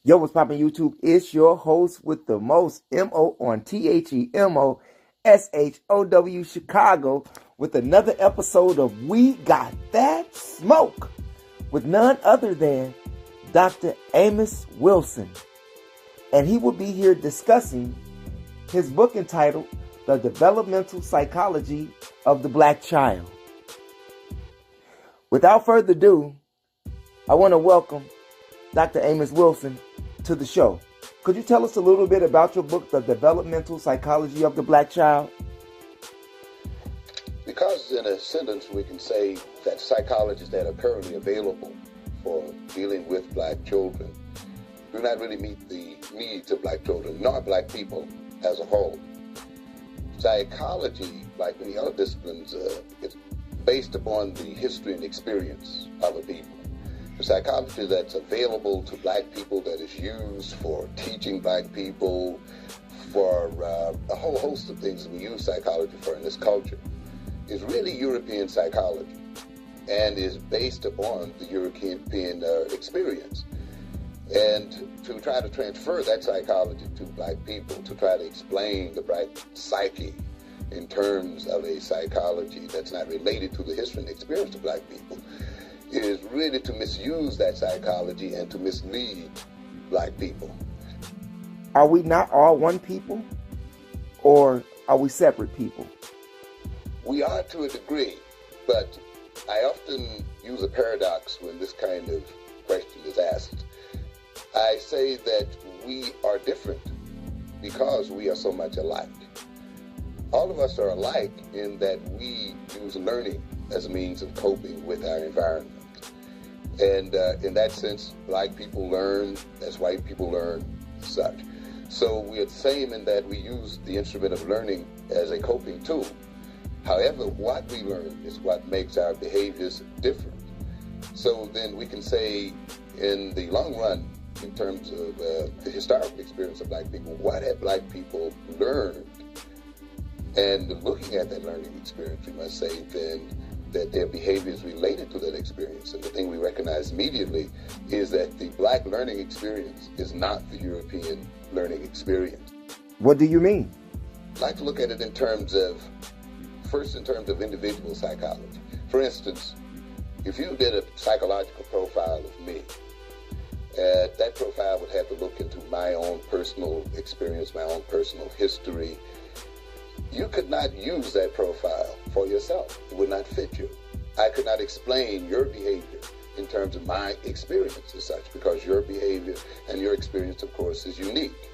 Yo, what's poppin' YouTube? It's your host with the most, M.O. on THEMOSHOW Chicago, with another episode of We Got That Smoke with none other than Dr. Amos Wilson. And he will be here discussing his book entitled The Developmental Psychology of the Black Child. Without further ado, I want to welcome Dr. Amos Wilson to the show. Could you tell us a little bit about your book, The Developmental Psychology of the Black Child? Because in a sentence we can say that psychologists that are currently available for dealing with black children do not really meet the needs of black children, nor black people as a whole. Psychology, like many other disciplines, is based upon the history and experience of a people. The psychology that's available to black people, that is used for teaching black people, for a whole host of things that we use psychology for in this culture, is really European psychology and is based upon the European experience. And to try to transfer that psychology to black people, to try to explain the black psyche in terms of a psychology that's not related to the history and experience of black people, is really to misuse that psychology and to mislead black people. Are we not all one people, or are we separate people? We are to a degree, but I often use a paradox when this kind of question is asked. I say that we are different because we are so much alike. All of us are alike in that we use learning as a means of coping with our environment. And in that sense, black people learn as white people learn, such. So we are the same in that we use the instrument of learning as a coping tool. However, what we learn is what makes our behaviors different. So then we can say, in the long run, in terms of the historical experience of black people, what have black people learned? And looking at that learning experience, we must say then that their behavior is related to that experience. And the thing we recognize immediately is that the black learning experience is not the European learning experience. What do you mean? I'd like to look at it in terms of individual psychology. For instance, if you did a psychological profile of me, that profile would have to look into my own personal experience, my own personal history. You could not use that profile for yourself. It would not fit you. I could not explain your behavior in terms of my experience as such, because your behavior and your experience, of course, is unique.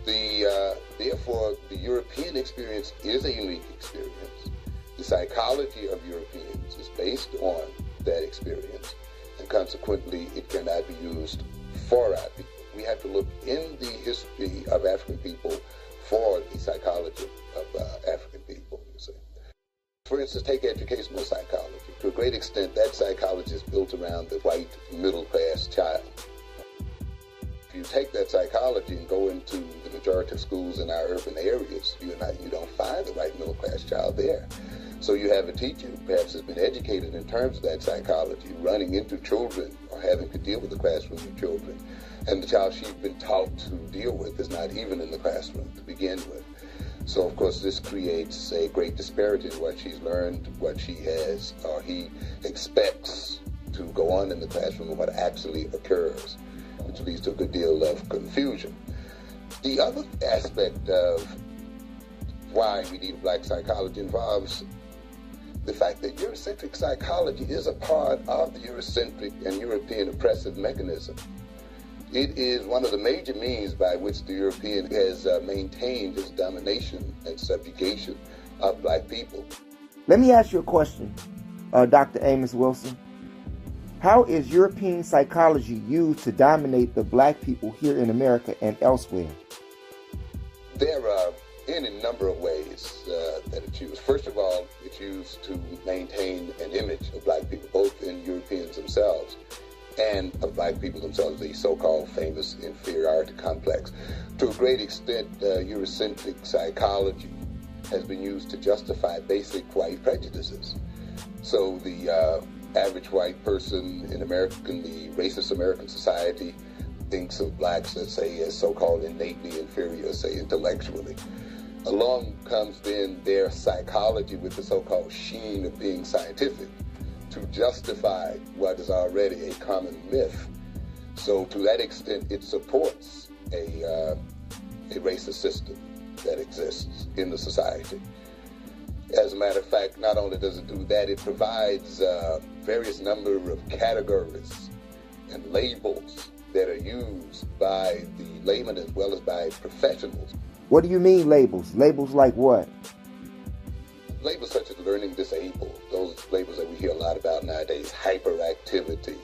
Therefore, the European experience is a unique experience. The psychology of Europeans is based on that experience, and consequently, it cannot be used for our people. We have to look in the history of African people for the psychology of African people, you see. For instance, take educational psychology. To a great extent, that psychology is built around the white middle-class child. If you take that psychology and go into the majority of schools in our urban areas, you don't find the white middle-class child there. So you have a teacher who perhaps has been educated in terms of that psychology, running into children or having to deal with the classroom with children. And the child she's been taught to deal with is not even in the classroom to begin with. So, of course, this creates a great disparity in what she's learned, what she has, or he expects to go on in the classroom and what actually occurs, which leads to a good deal of confusion. The other aspect of why we need black psychology involves the fact that Eurocentric psychology is a part of the Eurocentric and European oppressive mechanism. It is one of the major means by which the European has maintained its domination and subjugation of black people. Let me ask you a question, Dr. Amos Wilson. How is European psychology used to dominate the black people here in America and elsewhere? There are any number of ways that it's used. First of all, it's used to maintain an image of black people, both in Europeans themselves and of black people themselves, the so-called famous inferiority complex. To a great extent, Eurocentric psychology has been used to justify basic white prejudices. So the average white person in the racist American society thinks of blacks, let's say, as so-called innately inferior, say intellectually. Along comes then their psychology with the so-called sheen of being scientific to justify what is already a common myth. So to that extent, it supports a racist system that exists in the society. As a matter of fact, not only does it do that, it provides various number of categories and labels that are used by the layman as well as by professionals. What do you mean labels? Labels like what? Labels such as learning disabled, those labels that we hear a lot about nowadays, hyperactivity,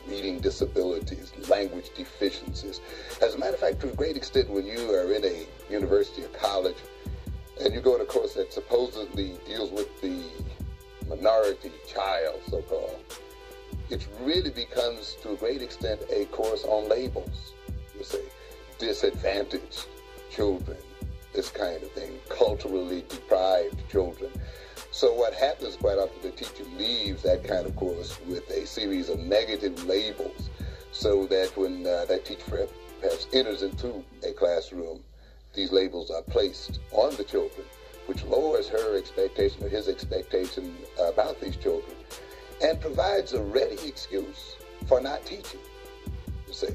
reading disabilities, language deficiencies. As a matter of fact, to a great extent, when you are in a university or college and you go in a course that supposedly deals with the minority child, so-called, it really becomes, to a great extent, a course on labels. You say, disadvantaged children, this kind of thing, culturally deprived children. So what happens quite often, the teacher leaves that kind of course with a series of negative labels, so that when that teacher perhaps enters into a classroom, these labels are placed on the children, which lowers her expectation or his expectation about these children, and provides a ready excuse for not teaching, you see.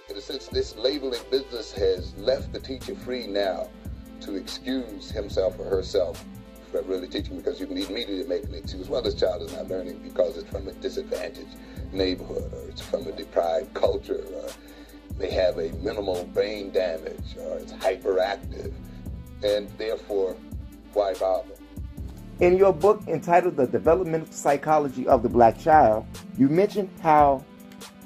In a sense, this labeling business has left the teacher free now to excuse himself or herself from really teaching, because you can immediately make an excuse. Well, this child is not learning because it's from a disadvantaged neighborhood, or it's from a deprived culture, or they have a minimal brain damage, or it's hyperactive, and therefore, why bother? In your book entitled The Developmental Psychology of the Black Child, you mentioned how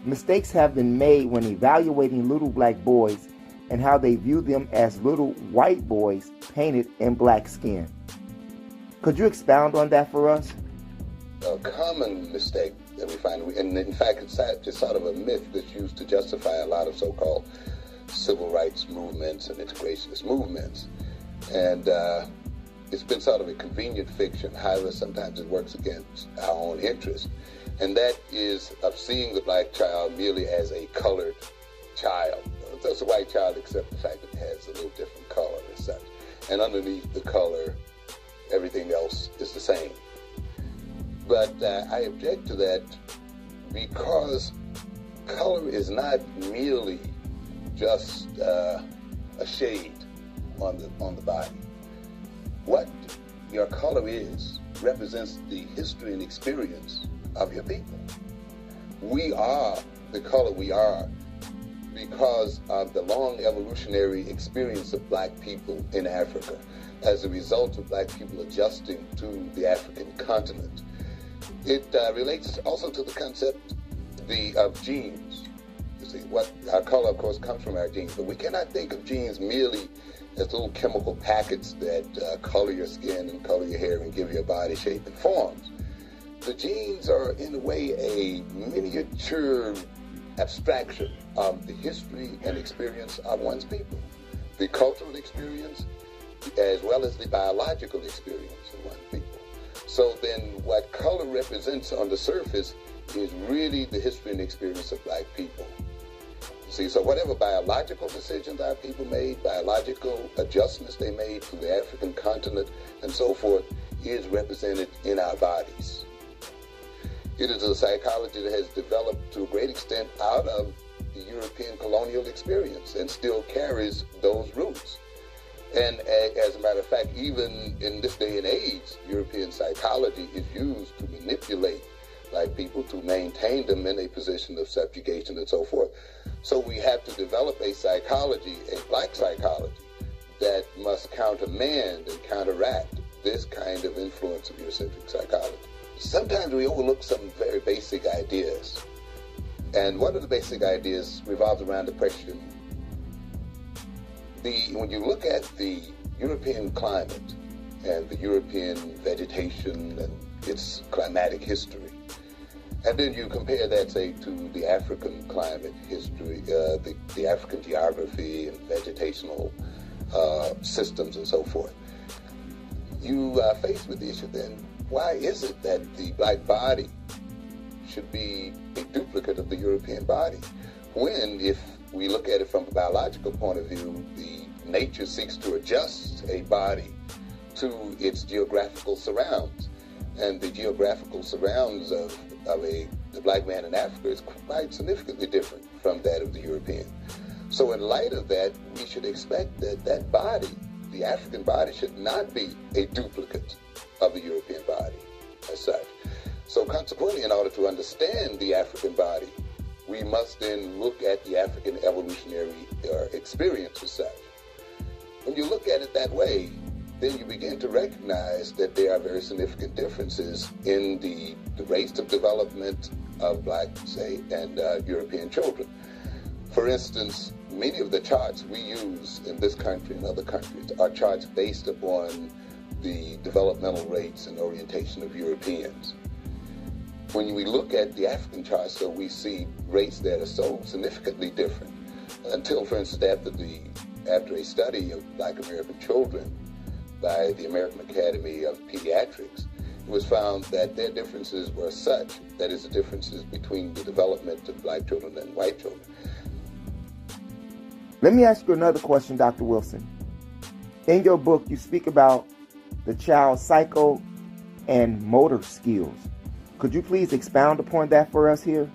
mistakes have been made when evaluating little black boys and how they view them as little white boys painted in black skin. Could you expound on that for us? A common mistake that we find, and in fact it's just sort of a myth that's used to justify a lot of so-called civil rights movements and integrationist movements. And it's been sort of a convenient fiction. However, sometimes it works against our own interest. And that is of seeing the black child merely as a colored child. It's a white child, except the fact that it has a little different color and such. And underneath the color, everything else is the same. But I object to that because color is not merely just a shade on the body. What your color is represents the history and experience of your people. We are the color we are because of the long evolutionary experience of black people in Africa as a result of black people adjusting to the African continent. It relates also to the concept of genes. You see, what our color, of course, comes from our genes, but we cannot think of genes merely as little chemical packets that color your skin and color your hair and give you a body shape and forms. The genes are, in a way, a miniature abstraction of the history and experience of one's people, the cultural experience, as well as the biological experience of one's people. So then what color represents on the surface is really the history and experience of black people. See, so whatever biological decisions our people made, biological adjustments they made to the African continent and so forth, is represented in our bodies. It is a psychology that has developed to a great extent out of the European colonial experience and still carries those roots. And as a matter of fact, even in this day and age, European psychology is used to manipulate black people to maintain them in a position of subjugation and so forth. So we have to develop a psychology, a black psychology, that must countermand and counteract this kind of influence of Eurocentric psychology. Sometimes we overlook some very basic ideas. And one of the basic ideas revolves around the question, when you look at the European climate and the European vegetation and its climatic history, and then you compare that, say, to the African climate history, the African geography and vegetational systems and so forth, you are faced with the issue then, why is it that the black body should be a duplicate of the European body when, if we look at it from a biological point of view, the nature seeks to adjust a body to its geographical surrounds. And the geographical surrounds of the black man in Africa is quite significantly different from that of the European. So in light of that, we should expect that that body, the African body, should not be a duplicate of the European body as such. So consequently, in order to understand the African body, we must then look at the African evolutionary experience as such. When you look at it that way, then you begin to recognize that there are very significant differences in the rates of development of black, say, and European children. For instance, many of the charts we use in this country and other countries are charts based upon the developmental rates and orientation of Europeans. When we look at the African charts, so we see rates that are so significantly different until, for instance, after a study of black American children by the American Academy of Pediatrics, it was found that their differences were such, that is, the differences between the development of black children and white children. Let me ask you another question, Dr. Wilson. In your book, you speak about the child's psycho and motor skills. Could you please expound upon that for us here?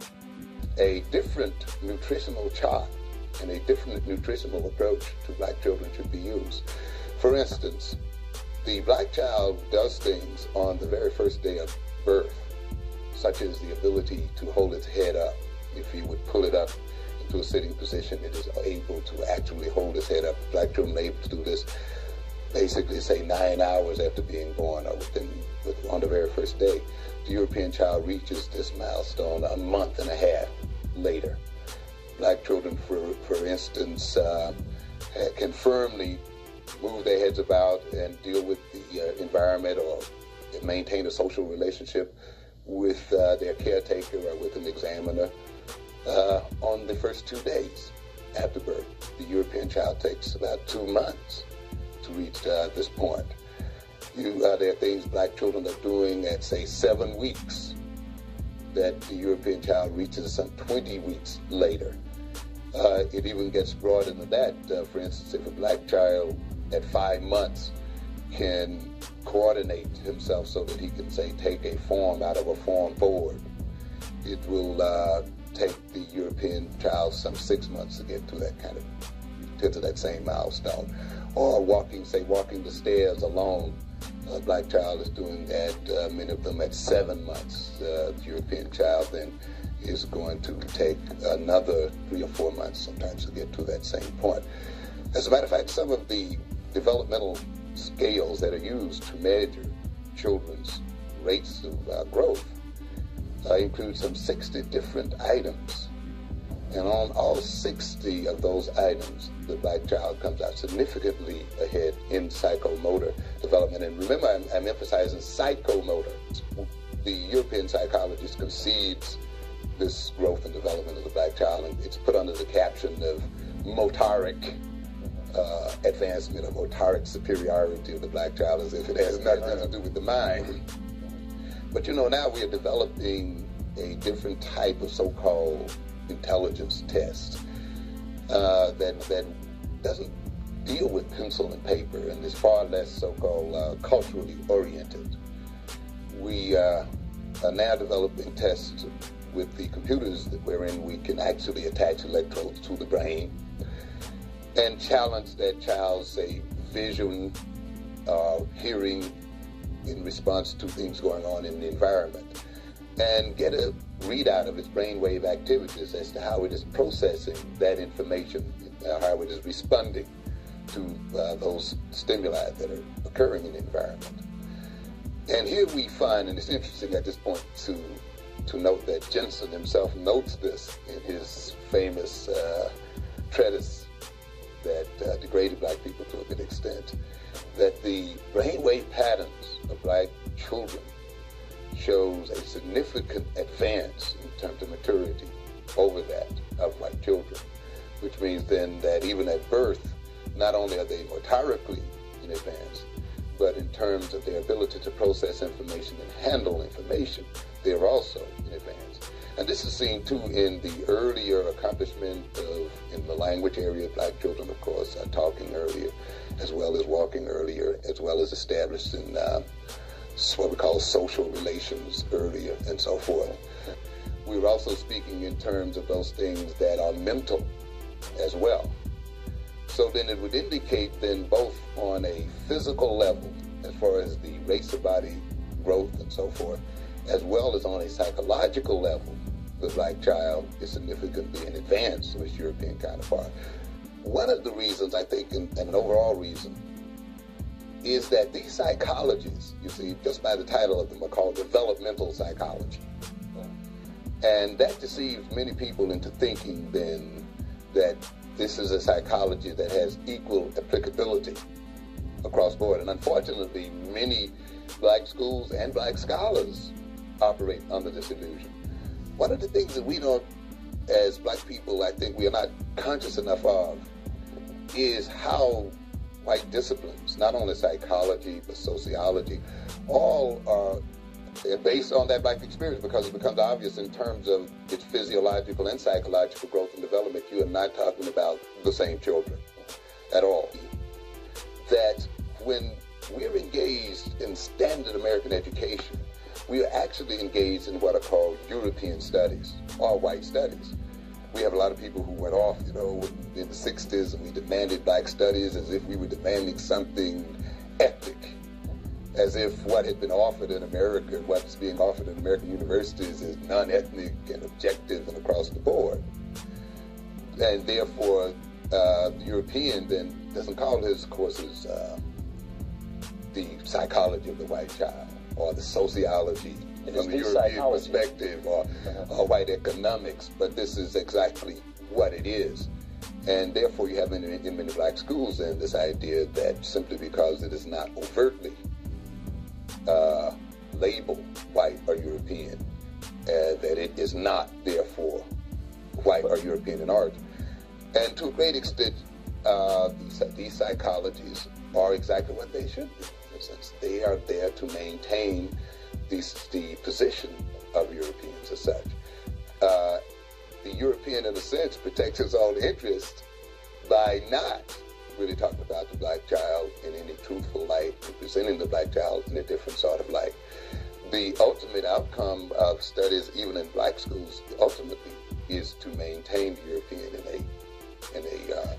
A different nutritional chart and a different nutritional approach to black children should be used. For instance, the black child does things on the very first day of birth, such as the ability to hold its head up. If you would pull it up into a sitting position, it is able to actually hold its head up. Black children are able to do this basically, say, 9 hours after being born or on the very first day. The European child reaches this milestone a month and a half later. Black children, for instance, can firmly move their heads about and deal with the environment or maintain a social relationship with their caretaker or with an examiner on the first 2 days after birth. The European child takes about 2 months to reach this point. There are things black children are doing at, say, 7 weeks that the European child reaches some 20 weeks later. It even gets broader than that. For instance, if a black child at 5 months can coordinate himself so that he can, say, take a form out of a form board, it will take the European child some 6 months to get to that same milestone. Or walking the stairs alone. A black child is doing that, many of them at 7 months. The European child then is going to take another 3 or 4 months sometimes to get to that same point. As a matter of fact, some of the developmental scales that are used to measure children's rates of growth include some 60 different items. And on all 60 of those items, the black child comes out significantly ahead in psychomotor development. And remember, I'm emphasizing psychomotor. The European psychologist concedes this growth and development of the black child, and it's put under the caption of motoric advancement or motoric superiority of the black child, as if it has nothing to do with the mind. But now we are developing a different type of so-called intelligence test that doesn't deal with pencil and paper and is far less so-called culturally oriented. We are now developing tests with the computers wherein we can actually attach electrodes to the brain and challenge that child's, say, vision, hearing in response to things going on in the environment, and get a readout of its brainwave activities as to how it is processing that information, how it is responding to those stimuli that are occurring in the environment. And here we find, and it's interesting at this point to note that Jensen himself notes this in his famous treatise that degraded black people to a good extent, that the brainwave patterns of black children shows a significant advance in terms of maturity over that of white children, which means then that even at birth, not only are they motorically in advance, but in terms of their ability to process information and handle information, they're also in advance. And this is seen too in the earlier accomplishment in the language area. Black children, of course, are talking earlier, as well as walking earlier, as well as establishing what we call social relations earlier, and so forth. We're also speaking in terms of those things that are mental as well. So then it would indicate then both on a physical level, as far as the race of body growth and so forth, as well as on a psychological level, the black child is significantly in advance of its European counterpart. One of the reasons, I think, and an overall reason, is that these psychologies, you see, just by the title of them, are called developmental psychology. And that deceives many people into thinking then that this is a psychology that has equal applicability across board. And unfortunately, many black schools and black scholars operate under this illusion. One of the things that we don't, as black people, I think we are not conscious enough of, is how white disciplines, not only psychology, but sociology, all are based on that black experience, because it becomes obvious in terms of its physiological and psychological growth and development. You are not talking about the same children at all. That when we're engaged in standard American education, we are actually engaged in what are called European studies, or white studies. We have a lot of people who went off, in the 60s, and we demanded black studies as if we were demanding something ethnic, as if what had been offered in America and what's being offered in American universities is non-ethnic and objective and across the board. And therefore, the European then doesn't call his courses the psychology of the white child, or the sociology from the European perspective, or white economics, but this is exactly what it is. And therefore you have in many black schools then this idea that simply because it is not overtly labeled white or European, that it is not therefore white or European in origin. And to a great extent, these psychologies are exactly what they should be. In a sense, they are there to maintain the position of Europeans as such. The European, in a sense, protects his own interest by not really talking about the black child in any truthful light, and presenting the black child in a different sort of light. The ultimate outcome of studies, even in black schools, ultimately is to maintain the European in a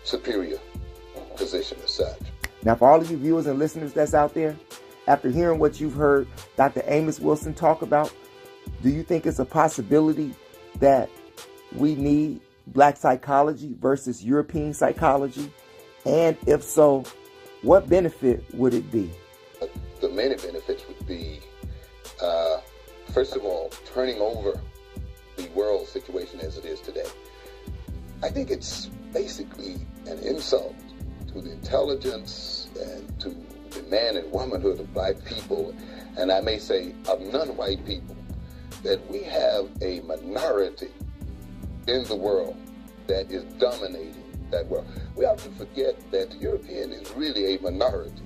superior position as such. Now, for all of you viewers and listeners that's out there, after hearing what you've heard Dr. Amos Wilson talk about, do you think it's a possibility that we need black psychology versus European psychology? And if so, what benefit would it be? The many benefits would be, first of all, turning over the world situation as it is today. I think it's basically an insult to the intelligence and to the man and womanhood of black people, and I may say of non-white people, that we have a minority in the world that is dominating that world. We often forget that the European is really a minority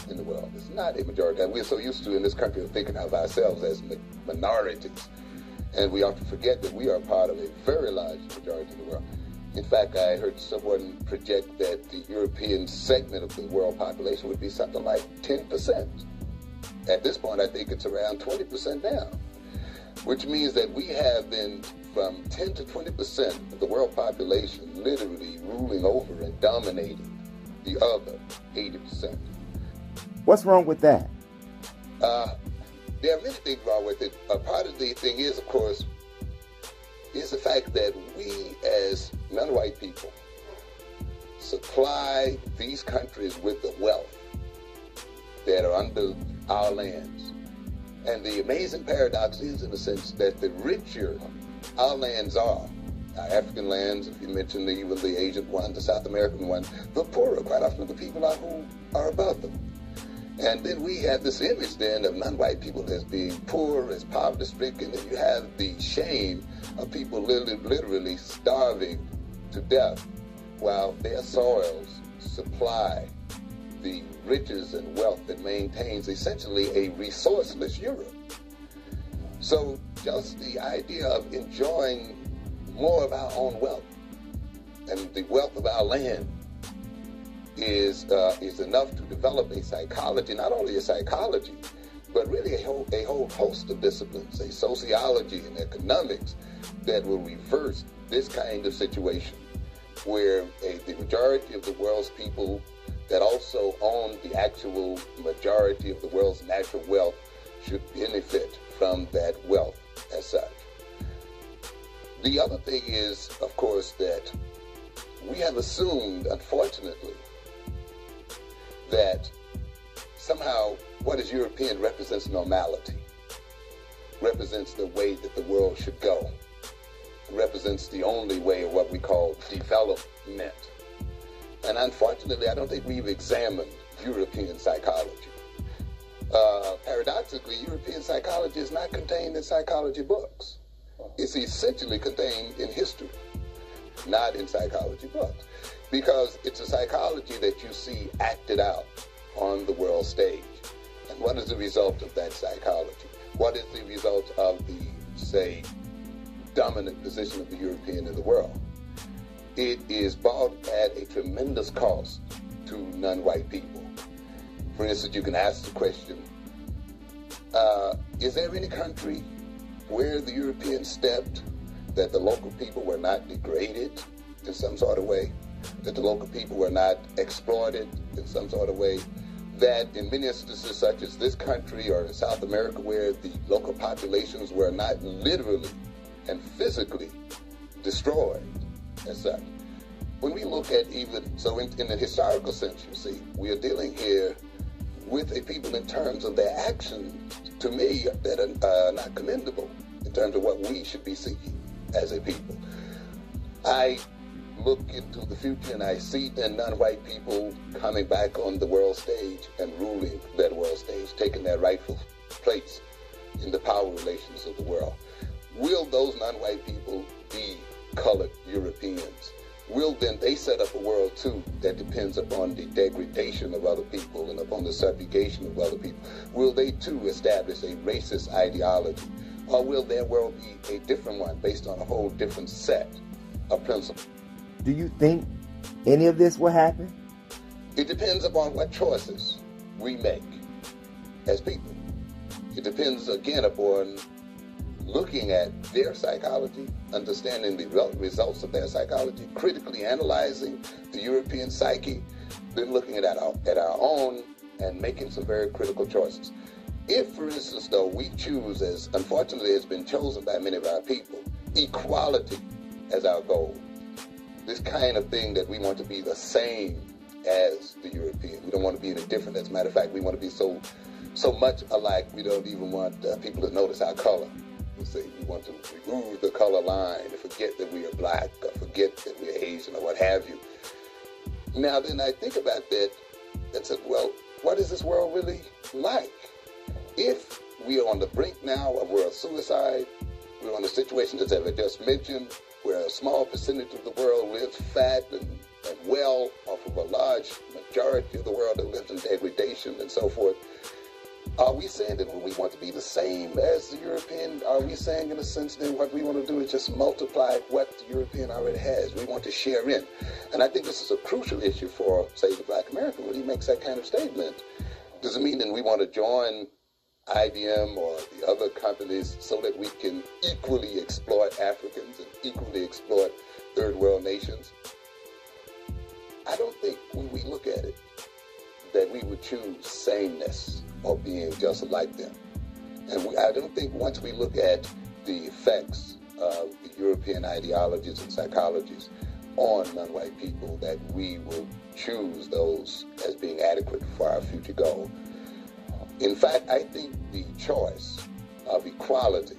in the world. It's not a majority. And we're so used to in this country of thinking of ourselves as minorities, and we often forget that we are part of a very large majority in the world. In fact, I heard someone project that the European segment of the world population would be something like 10%. At this point, I think it's around 20% now, which means that we have then from 10 to 20% of the world population literally ruling over and dominating the other 80%. What's wrong with that? There are many things wrong with it. Part of the thing is, of course, is the fact that we as non-white people supply these countries with the wealth that are under our lands. And the amazing paradox is, in a sense, that the richer our lands are, our African lands, if you mention even the Asian one, the South American one, the poorer quite often the people are who are above them. And then we have this image then of non-white people as being poor, as poverty-stricken, and you have the shame of people literally starving to death while their soils supply the riches and wealth that maintains essentially a resourceless Europe. So just the idea of enjoying more of our own wealth and the wealth of our land is enough to develop a psychology, not only a psychology, but really a whole host of disciplines, a sociology and economics that will reverse this kind of situation where the majority of the world's people that also own the actual majority of the world's natural wealth should benefit from that wealth as such. The other thing is, of course, that we have assumed, unfortunately, that somehow what is European represents normality, represents the way that the world should go, represents the only way of what we call development. And unfortunately, I don't think we've examined European psychology. Paradoxically, European psychology is not contained in psychology books. It's essentially contained in history, not in psychology books, because it's a psychology that you see acted out on the world stage. And what is the result of that psychology? What is the result of the, say, dominant position of the European in the world? It is bought at a tremendous cost to non-white people. For instance, you can ask the question, is there any country where the Europeans stepped that the local people were not degraded in some sort of way, that the local people were not exploited in some sort of way, that in many instances such as this country or in South America where the local populations were not literally and physically destroyed as such? When we look at even, so in the historical sense, you see, we are dealing here with a people in terms of their actions, to me, that are not commendable in terms of what we should be seeking as a people. I look into the future and I see then non-white people coming back on the world stage and ruling that world stage, taking their rightful place in the power relations of the world. Will those non-white people be colored Europeans? Will then they set up a world too that depends upon the degradation of other people and upon the subjugation of other people? Will they too establish a racist ideology? Or will their world be a different one based on a whole different set of principles? Do you think any of this will happen? It depends upon what choices we make as people. It depends again upon looking at their psychology, understanding the results of their psychology, critically analyzing the European psyche, then looking at our own and making some very critical choices. If, for instance, though, we choose, as unfortunately has been chosen by many of our people, equality as our goal, this kind of thing that we want to be the same as the European. We don't want to be any different. As a matter of fact, we want to be so much alike, we don't even want people to notice our color. We want to remove the color line, and forget that we are black, or forget that we are Asian, or what have you. Now, then I think about that and said, well, what is this world really like? If we are on the brink now of world suicide, we're on a situation, as I just mentioned, where a small percentage of the world lives fat and well off of a large majority of the world that lives in degradation and so forth. Are we saying that we want to be the same as the European? Are we saying, in a sense, then what we want to do is just multiply what the European already has? We want to share in. And I think this is a crucial issue for, say, the Black American when he makes that kind of statement. Does it mean that we want to join IBM or the other companies so that we can equally exploit Africans and equally exploit third world nations? I don't think when we look at it that we would choose sameness or being just like them. And I don't think once we look at the effects of the European ideologies and psychologies on non-white people that we will choose those as being adequate for our future goal. In fact, I think the choice of equality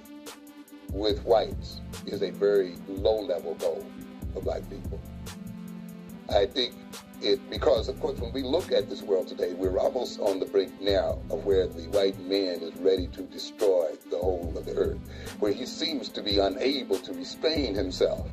with whites is a very low-level goal for black people. I think because, of course, when we look at this world today, we're almost on the brink now of where the white man is ready to destroy the whole of the earth, where he seems to be unable to restrain himself.